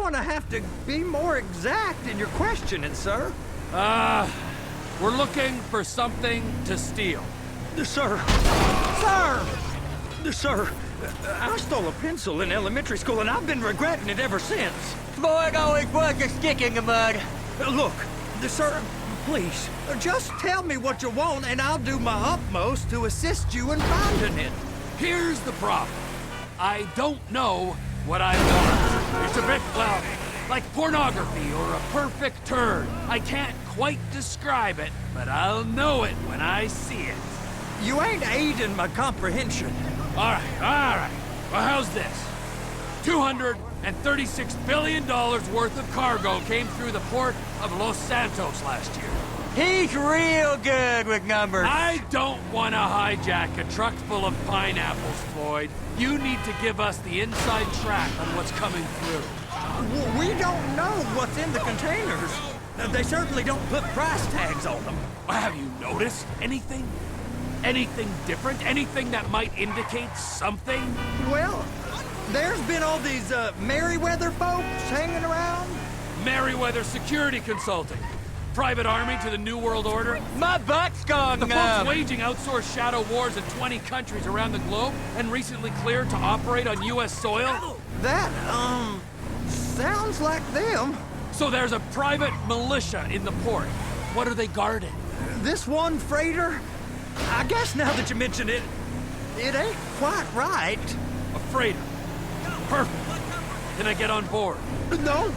going to have to be more exact in your questioning, sir. We're looking for something to steal. Sir! Sir, I stole a pencil in elementary school and I've been regretting it ever since. Boy, it always was a stick in the mud. Look, sir, please, just tell me what you want and I'll do my utmost to assist you in finding it. Here's the problem. I don't know what I want. It's a bit, well, like pornography or a perfect turn. I can't quite describe it, but I'll know it when I see it. You ain't aiding my comprehension. All right. Well, how's this? $236 billion worth of cargo came through the port of Los Santos last year. He's real good with numbers. I don't want to hijack a truck full of pineapples, Floyd. You need to give us the inside track on what's coming through. We don't know what's in the containers. They certainly don't put price tags on them. Have you noticed anything? Anything different? Anything that might indicate something? Well, there's been all these Merryweather folks hanging around. Merryweather Security Consulting. Private army to the New World Order. My butt's gone The numb. folks waging outsourced shadow wars in 20 countries around the globe and recently cleared to operate on U.S. soil? That, sounds like them. So there's a private militia in the port. What are they guarding? This one freighter, I guess now that you mention it, it ain't quite right. A freighter. Perfect. Can I get on board? No,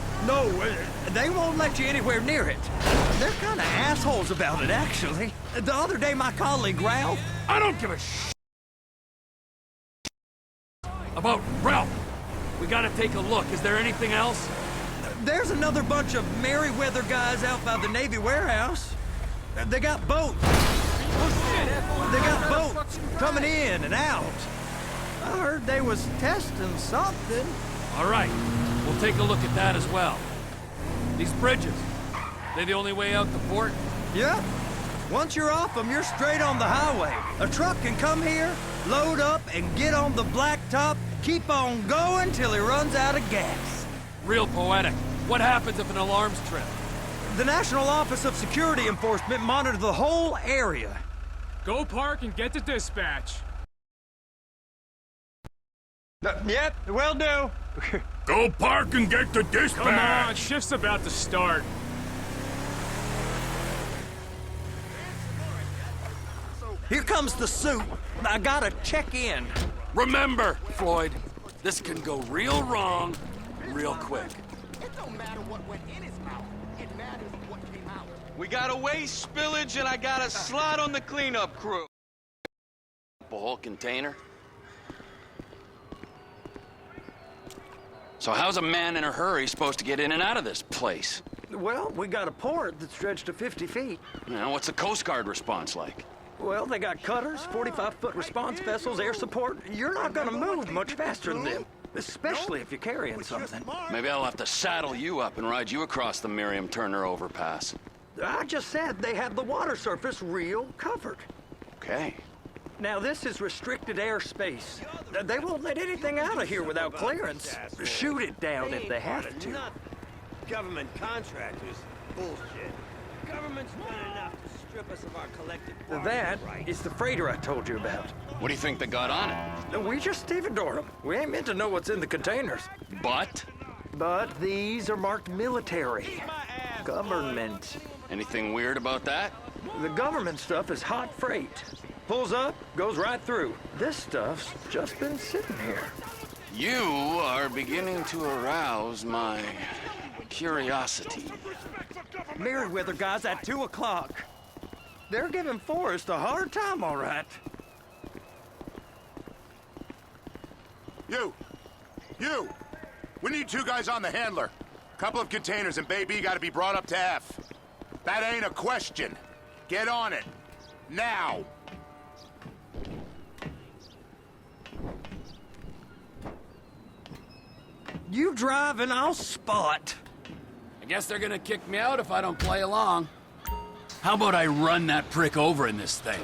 they won't let you anywhere near it. They're kind of assholes about it, actually. The other day, my colleague, Ralph... I don't give a about Ralph. We gotta take a look. Is there anything else? There's another bunch of Merryweather guys out by the Navy warehouse. They got boats. They got boats coming in and out. I heard they was testing something. All right. We'll take a look at that as well. These bridges, they the only way out the port? Yeah. Once you're off them, you're straight on the highway. A truck can come here, load up, and get on the blacktop, keep on going till he runs out of gas. Real poetic. What happens if an alarm's tripped? The National Office of Security Enforcement monitors the whole area. Go park and get to dispatch. Yep, will do. Go park and get to dispatch! Come on, shift's about to start. Here comes the suit. I gotta check in. Remember, Floyd, this can go real wrong real quick. It don't matter what went in his mouth. It matters what came out. We got a waste spillage and I got a slot on the cleanup crew. A whole container? So how's a man in a hurry supposed to get in and out of this place? Well, we got a port that's stretched to 50 feet. You know, what's the Coast Guard response like? Well, they got cutters, 45-foot response vessels, air support. You're not gonna move much faster than them, especially if you're carrying something. Maybe I'll have to saddle you up and ride you across the Miriam Turner overpass. I just said they have the water surface real covered. Okay. Now, this is restricted airspace. They won't let anything out of here without clearance. Shoot it down if they have to. Not government contractors. Bullshit. Government's done enough to strip us of our collective That rights. is the freighter I told you about. What do you think they got on it? We just stevedored them. We ain't meant to know what's in the containers. But? But these are marked military. Government. Anything weird about that? The government stuff is hot freight. Pulls up, goes right through. This stuff's just been sitting here. You are beginning to arouse my curiosity. Merryweather guys at 2 o'clock. They're giving Forrest a hard time, all right. You! We need 2 guys on the handler. Couple of containers and Baby gotta be brought up to F. That ain't a question. Get on it. Now! You drive and I'll spot. I guess they're gonna kick me out if I don't play along. How about I run that prick over in this thing?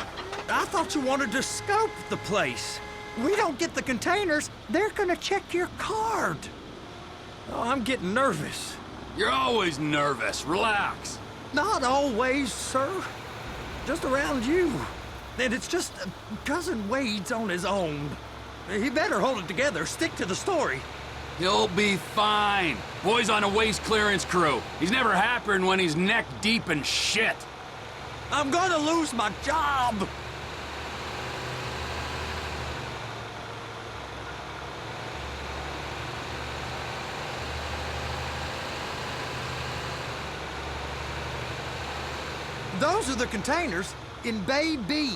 I thought you wanted to scope the place. We don't get the containers, they're gonna check your card. Oh, I'm getting nervous. You're always nervous. Relax. Not always, sir. Just around you. And it's just Cousin Wade's on his own. He better hold it together. Stick to the story. He'll be fine. Boy's on a waste clearance crew. He's never happier than when he's neck deep in shit. I'm gonna lose my job. Those are the containers in Bay B.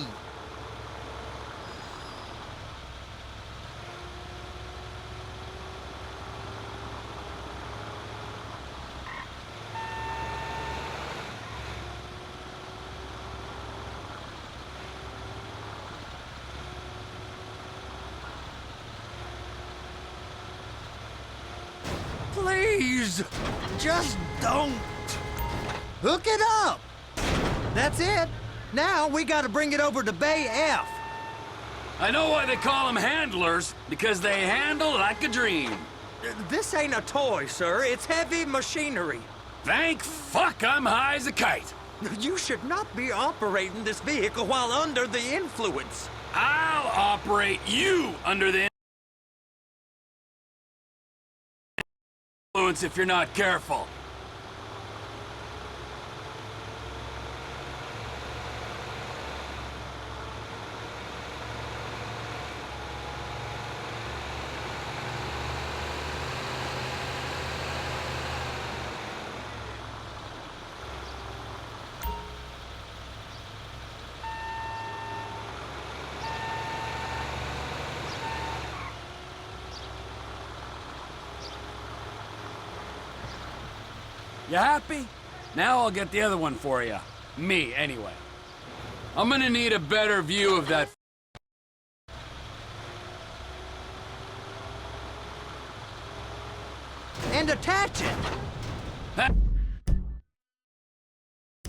Please, just don't. Hook it up. That's it. Now we gotta bring it over to Bay F. I know why they call them handlers, because they handle like a dream. This ain't a toy, sir. It's heavy machinery. Thank fuck I'm high as a kite. You should not be operating this vehicle while under the influence. I'll operate you under the influence if you're not careful. You happy? Now I'll get the other one for you. Me, anyway. I'm gonna need a better view of that. And attach it. Huh?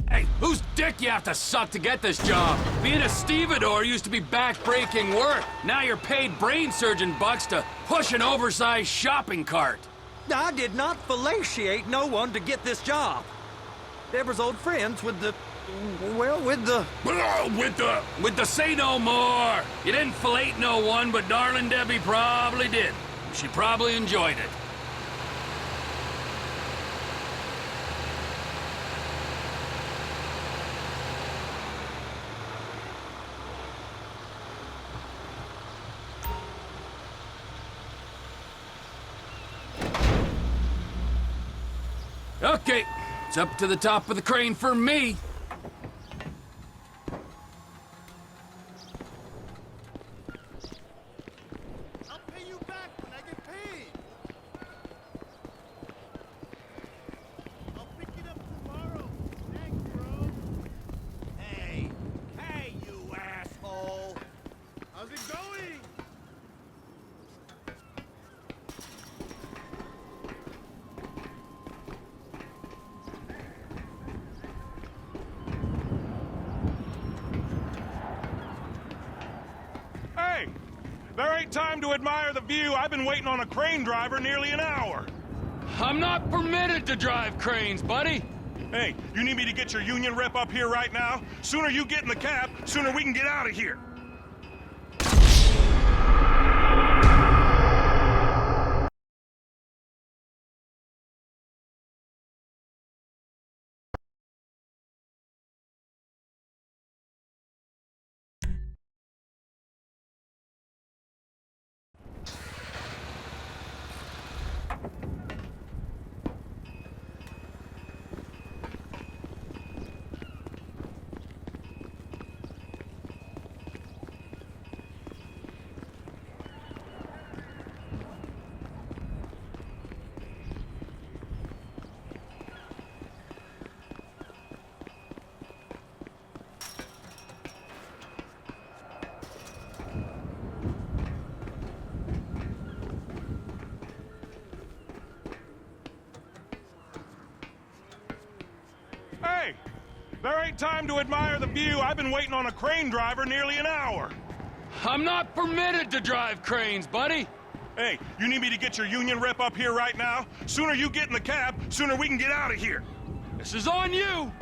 Hey, whose dick you have to suck to get this job? Being a stevedore used to be back-breaking work. Now you're paid brain surgeon bucks to push an oversized shopping cart. I did not fellatiate no one to get this job. Deborah's old friends with the... well, with the... With the say no more. You didn't fillet no one, but darling Debbie probably did. She probably enjoyed it. Okay, it's up to the top of the crane for me. I'll pay you back when I get paid. I'll pick it up tomorrow. Thanks, bro. Hey, you asshole. How's it going? Hey, there ain't time to admire the view. I've been waiting on a crane driver nearly an hour. I'm not permitted to drive cranes, buddy. Hey, you need me to get your union rep up here right now? Sooner you get in the cab, sooner we can get out of here. Hey, there ain't time to admire the view. I've been waiting on a crane driver nearly an hour. I'm not permitted to drive cranes, buddy. Hey, you need me to get your union rep up here right now? Sooner you get in the cab, sooner we can get out of here. This is on you!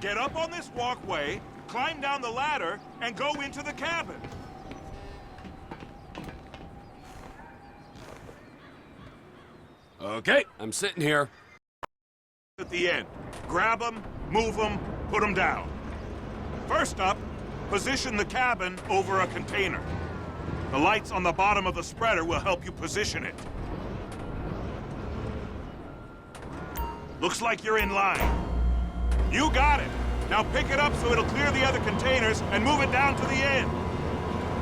Get up on this walkway, climb down the ladder, and go into the cabin. Okay, I'm sitting here. At the end, grab them, move them, put them down. First up, position the cabin over a container. The lights on the bottom of the spreader will help you position it. Looks like you're in line. You got it. Now pick it up so it'll clear the other containers and move it down to the end.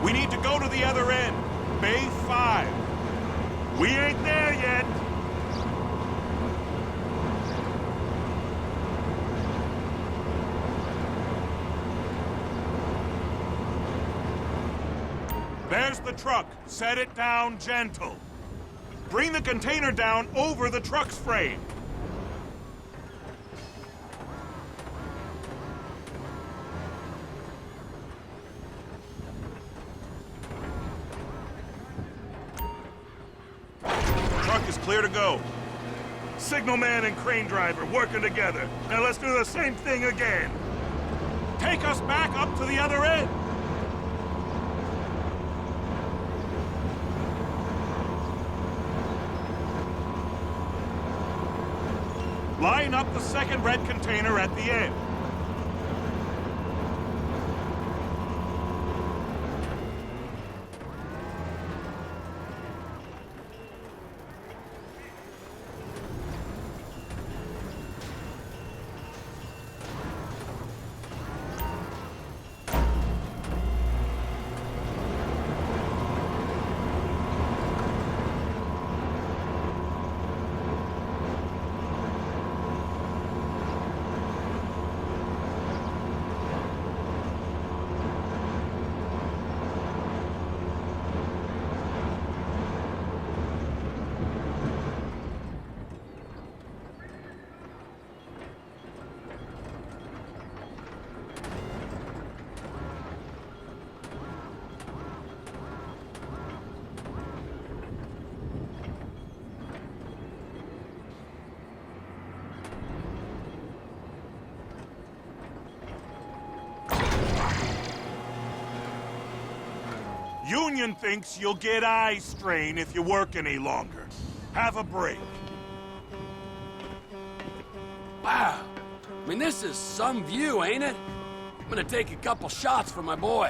We need to go to the other end. Bay 5. We ain't there yet. There's the truck. Set it down gentle. Bring the container down over the truck's frame. Truck is clear to go. Signalman and crane driver working together. Now let's do the same thing again. Take us back up to the other end. Line up the second red container at the end. Union thinks you'll get eye strain if you work any longer. Have a break. Wow. I mean, this is some view, ain't it? I'm gonna take a couple shots for my boy.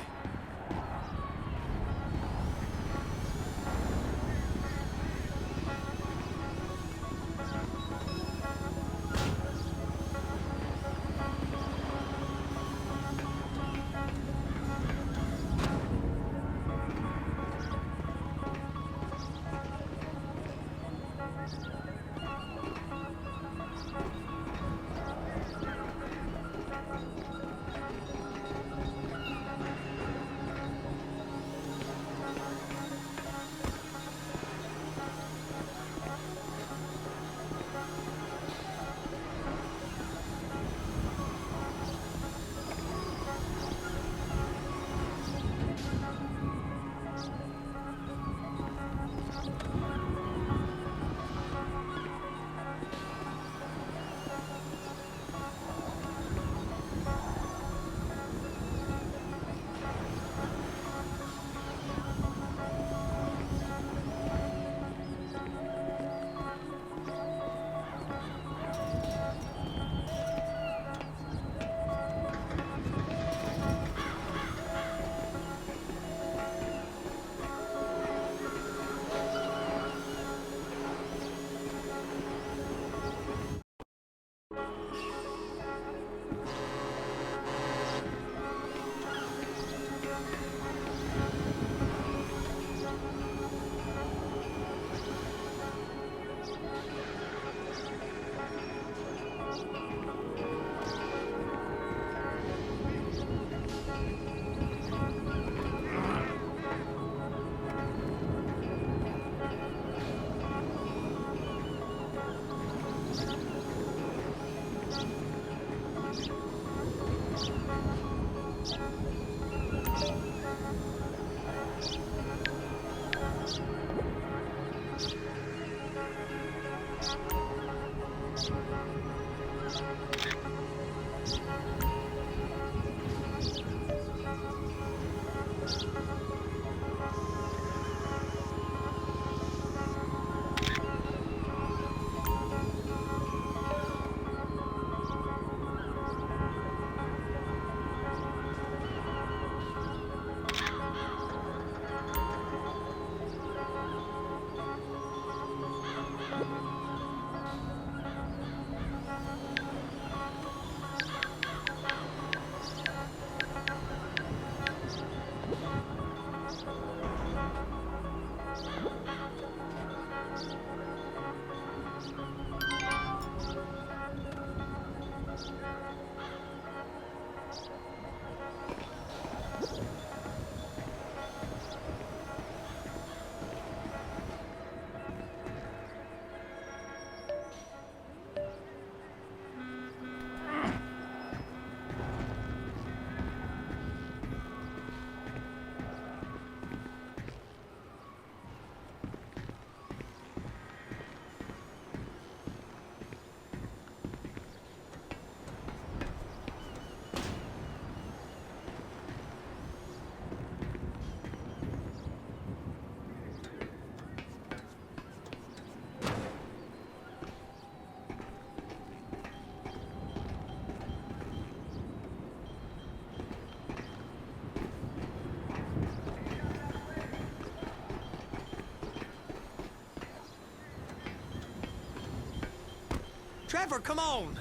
Trevor, come on.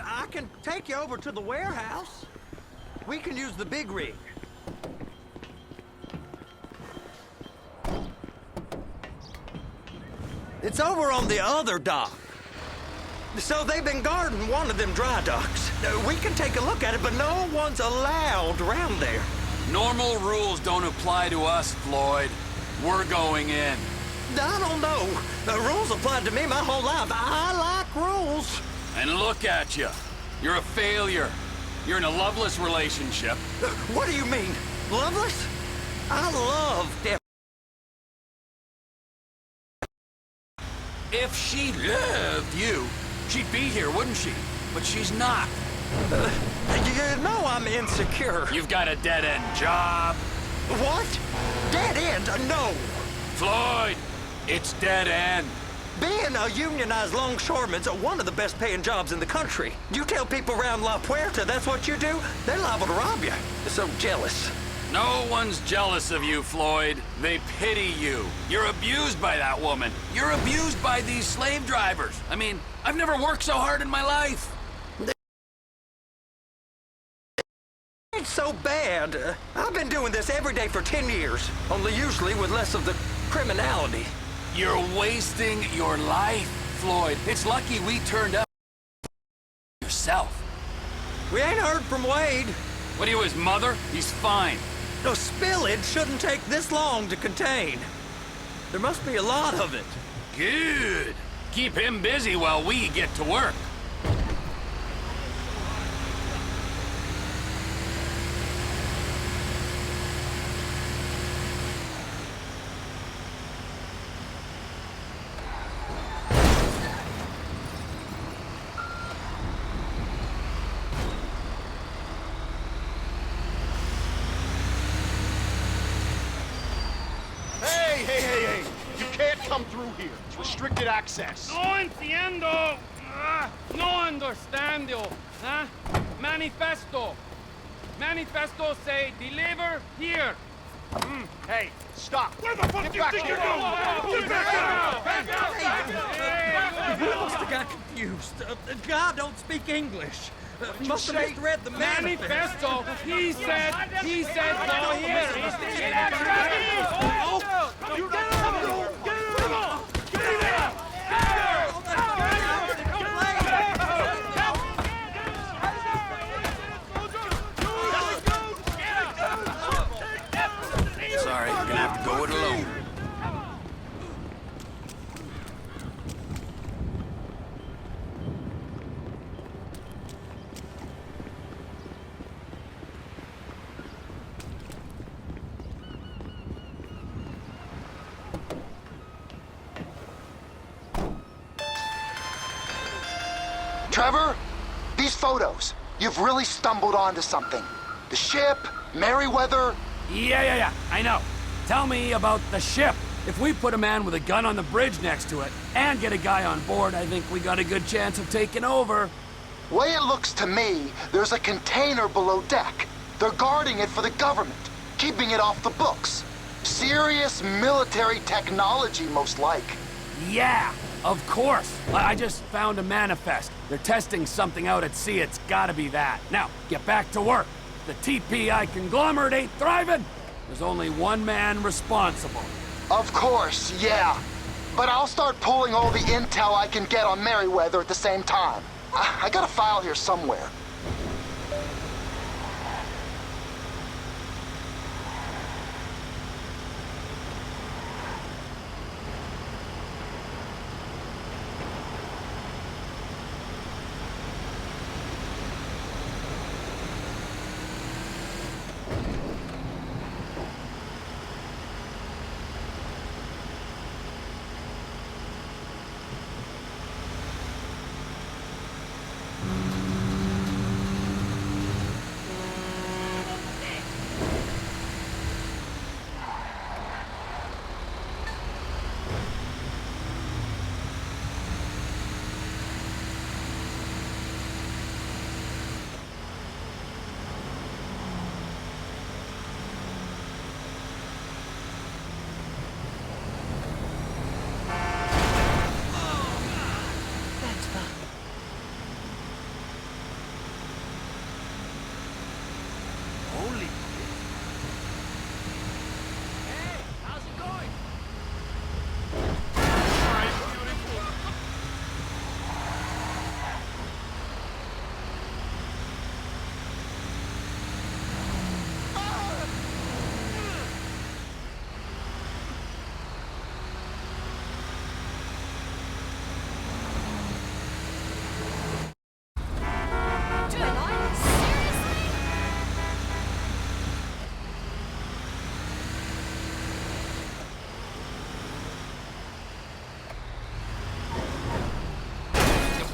I can take you over to the warehouse. We can use the big rig. It's over on the other dock. So they've been guarding one of them dry docks. We can take a look at it, but no one's allowed around there. Normal rules don't apply to us, Floyd. We're going in. I don't know. The rules applied to me my whole life. I like rules. And look at you. You're a failure. You're in a loveless relationship. What do you mean? Loveless? I love Deb. If she loved you, she'd be here, wouldn't she? But she's not. You know I'm insecure. You've got a dead-end job. What? Dead end? No. Floyd, it's dead end. Being a unionized longshoreman's one of the best paying jobs in the country. You tell people around La Puerta that's what you do, they're liable to rob you. They're so jealous. No one's jealous of you, Floyd. They pity you. You're abused by that woman. You're abused by these slave drivers. I mean, I've never worked so hard in my life. It's so bad. I've been doing this every day for 10 years, only usually with less of the criminality. You're wasting your life, Floyd. It's lucky we turned up yourself. We ain't heard from Wade. What are you, his mother? He's fine. No, spillage shouldn't take this long to contain. There must be a lot of it. Good. Keep him busy while we get to work. Hey! You can't come through here. It's restricted access. No entiendo. No understando. Huh? Manifesto. Manifesto say deliver here. Hey, stop. Where the fuck do you think you're going? Get back out! You must have got confused. God don't speak English. Must have misread the Manifesto. He said go here. You get him! Get him! Sorry, you're gonna have to go it alone. Trevor, these photos, you've really stumbled onto something. The ship, Merryweather. Yeah, I know. Tell me about the ship. If we put a man with a gun on the bridge next to it and get a guy on board, I think we got a good chance of taking over. Way it looks to me, there's a container below deck. They're guarding it for the government, keeping it off the books. Serious military technology, most like. Yeah, of course. I just found a manifest. They're testing something out at sea. It's gotta be that. Now, get back to work. The TPI conglomerate ain't thriving. There's only one man responsible. Of course, yeah. But I'll start pulling all the intel I can get on Merryweather at the same time. I got a file here somewhere.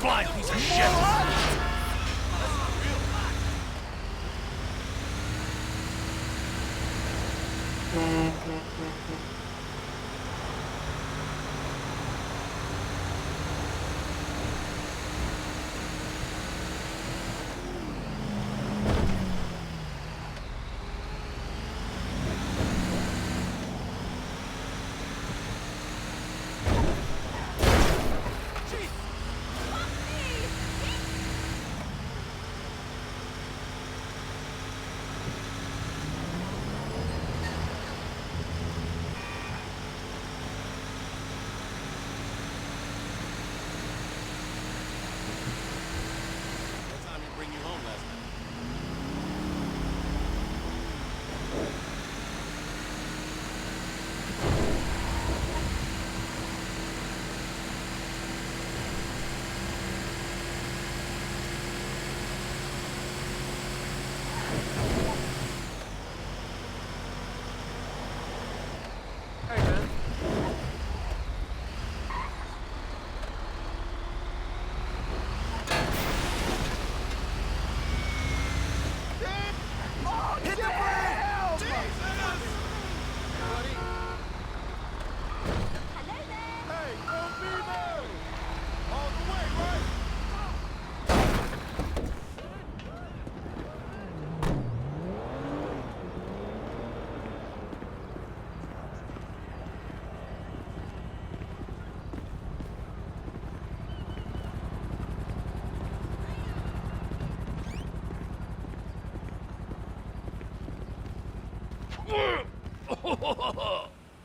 Blind piece of shit!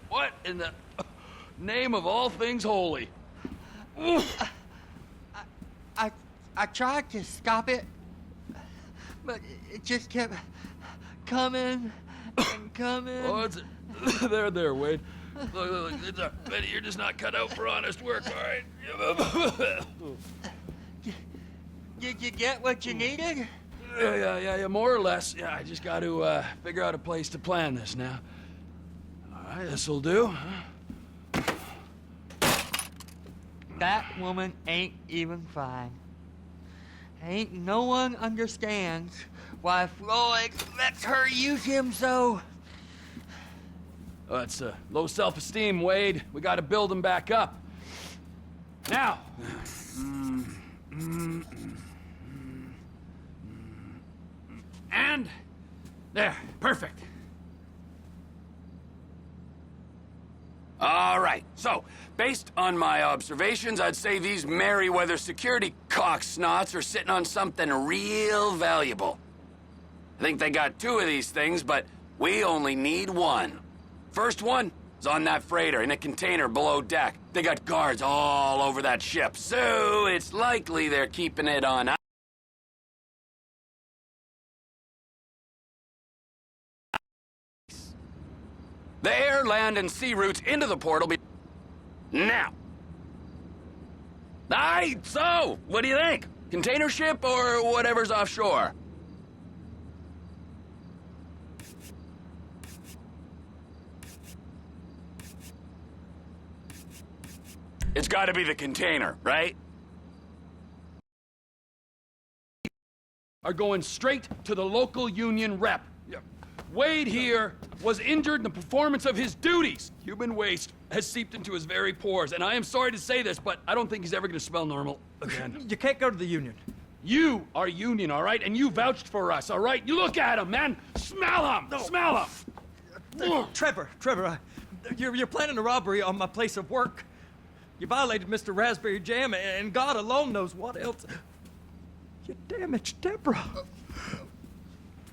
What in the name of all things holy? I tried to stop it, but it just kept coming and coming. Oh, it's there, Wade. Look, Betty, you're just not cut out for honest work, all right? Did you get what you needed? Yeah, more or less. Yeah, I just got to figure out a place to plan this now. All right, this'll do. That woman ain't even fine. Ain't no one understands why Floyd lets her use him so. It's low self-esteem, Wade. We gotta build him back up. Now. And there, perfect. All right, so, based on my observations, I'd say these Merryweather security cocksnots are sitting on something real valuable. I think they got 2 of these things, but we only need 1. First one is on that freighter in a container below deck. They got guards all over that ship, so it's likely they're keeping it on ice. The air, land, and sea routes into the portal be... Now. Aye, so, what do you think? Container ship or whatever's offshore? It's gotta be the container, right? Are going straight to the local union rep. Wade here was injured in the performance of his duties. Human waste has seeped into his very pores, and I am sorry to say this, but I don't think he's ever gonna smell normal again. You can't go to the union. You are union, all right? And you vouched for us, all right? You look at him, man. Smell him! No. Smell him! Trevor, you're planning a robbery on my place of work. You violated Mr. Raspberry Jam, and God alone knows what else. You damaged Deborah.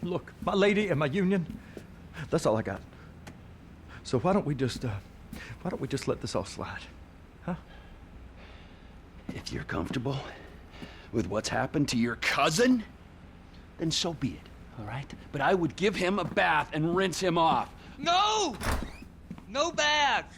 Look, my lady and my union, that's all I got. So why don't we just let this all slide, huh? If you're comfortable with what's happened to your cousin, then so be it, all right? But I would give him a bath and rinse him off. No! No baths!